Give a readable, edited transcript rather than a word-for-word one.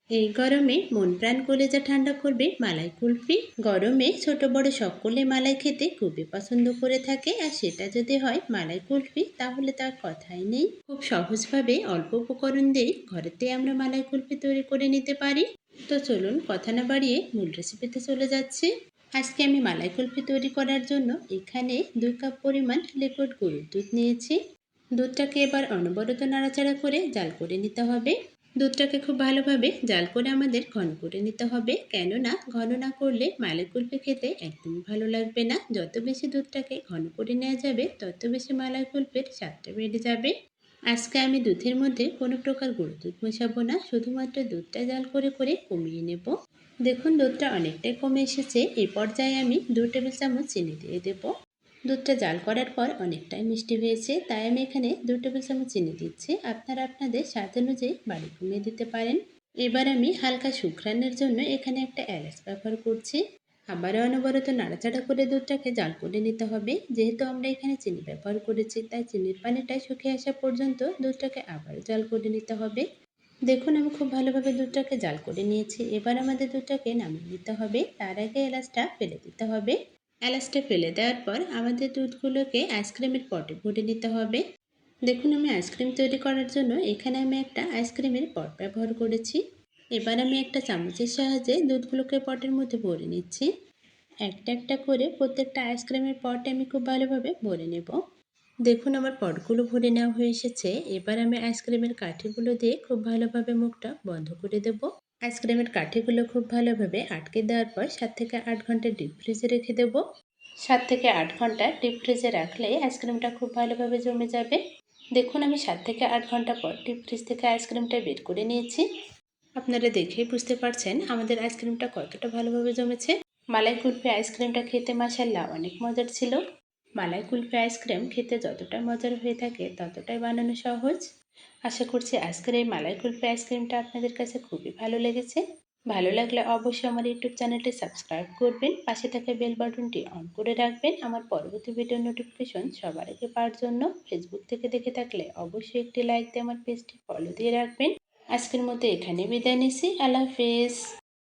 এই গরমে মন প্রাণ কলেজা ঠান্ডা করবে মালাই কুলফি। গরমে ছোট বড় সকলে মালাই খেতে খুবই পছন্দ করে থাকে, আর সেটা যদি হয় মালাই কুলফি তাহলে তার কথাই নেই। খুব সহজভাবে অল্প উপকরণ দিয়ে ঘরেতে আমরা মালাই কুলফি তৈরি করে নিতে পারি। তো চলুন কথা না বাড়িয়ে মূল রেসিপিতে চলে যাচ্ছি। আজকে আমি মালাই কুলফি তৈরি করার জন্য এখানে 2 কাপ পরিমাণ লিকুইড গরুর দুধ নিয়েছি। দুধটাকে এবার অনবরত নাড়াচাড়া করে জাল করে নিতে হবে। দুধটাকে খুব ভালোভাবে জাল করে আমাদের ঘন করে নিতে হবে, কেননা ঘন না করলে মালাই কুলফি খেতে একদমই ভালো লাগবে না। যত বেশি দুধটাকে ঘন করে নেওয়া যাবে তত বেশি মালাই কুলফির স্বাদটা বেড়ে যাবে। আজকে আমি দুধের মধ্যে কোনো প্রকার গুঁড়ো দুধ মেশাবো না, শুধুমাত্র দুধটা জাল করে করে কমিয়ে নেব। দেখুন দুধটা অনেকটাই কমে এসেছে। এই পর্যায়ে আমি 2 টেবিল চামচ চিনি দিয়ে দেবো। দুধটা জাল করার পর অনেকটাই মিষ্টি হয়েছে, তাই আমি এখানে 2 টেবিল চামচ চিনি দিচ্ছি। আপনারা আপনাদের স্বাদ অনুযায়ী বাড়ি কমিয়ে দিতে পারেন। এবার আমি হালকা সুঘ্রাণের জন্য এখানে একটা এলাচ ব্যবহার করছি। আবারও অনবরত নাড়াচাড়া করে দুধটাকে জাল করে নিতে হবে। যেহেতু আমরা এখানে চিনি ব্যবহার করেছি, তাই চিনির পানিটা শুকিয়ে আসা পর্যন্ত দুধটাকে আবারও জাল করে নিতে হবে। দেখুন আমি খুব ভালোভাবে দুধটাকে জাল করে নিয়েছি। এবার আমাদের দুধটাকে নামিয়ে নিতে হবে। তার আগে এলাচটা ফেলে দিতে হবে। এলাচটা ফেলে দেওয়ার পর আমাদের দুধগুলোকে আইসক্রিমের পটে ভরে নিতে হবে। দেখুন আমি আইসক্রিম তৈরি করার জন্য এখানে আমি একটা আইসক্রিমের পট ব্যবহার করেছি। এবার আমি একটা চামচের সাহায্যে দুধগুলোকে পটের মধ্যে ভরে নিচ্ছি। একটা একটা করে প্রত্যেকটা আইসক্রিমের পটে আমি খুব ভালোভাবে ভরে নেব। দেখুন আমার পটগুলো ভরে নেওয়া হয়ে এসেছে। এবার আমি আইসক্রিমের কাঠিগুলো দিয়ে খুব ভালোভাবে মুখটা বন্ধ করে দেব। আইসক্রিমের কাঠিগুলো খুব ভালোভাবে আটকে দেওয়ার পর 7 থেকে 8 ঘন্টা ডিপ ফ্রিজে রেখে দেব। 7 থেকে 8 ঘন্টা ডিপ ফ্রিজে রাখলে আইসক্রিমটা খুব ভালোভাবে জমে যাবে। দেখুন আমি 7 থেকে 8 ঘন্টা পর ডিপ ফ্রিজ থেকে আইসক্রিমটা বের করে নিয়েছি। আপনারা দেখেই বুঝতে পারছেন আমাদের আইসক্রিমটা কতটা ভালোভাবে জমেছে। মালাই কুলফি আইসক্রিমটা খেতে মাশাআল্লাহ অনেক মজার ছিল। মালাই কুলফি আইসক্রিম খেতে যতটা মজার হয়ে থাকে ততটাই বানানো সহজ। আশা করছি আজকের এই মালাই কুলফি আইসক্রিমটা আপনাদের কাছে খুবই ভালো লেগেছে। ভালো লাগলে অবশ্যই আমার ইউটিউব চ্যানেলটি সাবস্ক্রাইব করবেন, পাশে থাকা বেল বাটনটি অন করে রাখবেন আমার পরবর্তী ভিডিও নোটিফিকেশন সবার আগে পাওয়ার জন্য। ফেসবুক থেকে দেখে থাকলে অবশ্যই একটি লাইক দিয়ে আমার পেজটি ফলো দিয়ে রাখবেন। আজকের মতো এখানে বিদায় নিচ্ছি। আল্লাহ হাফেজ।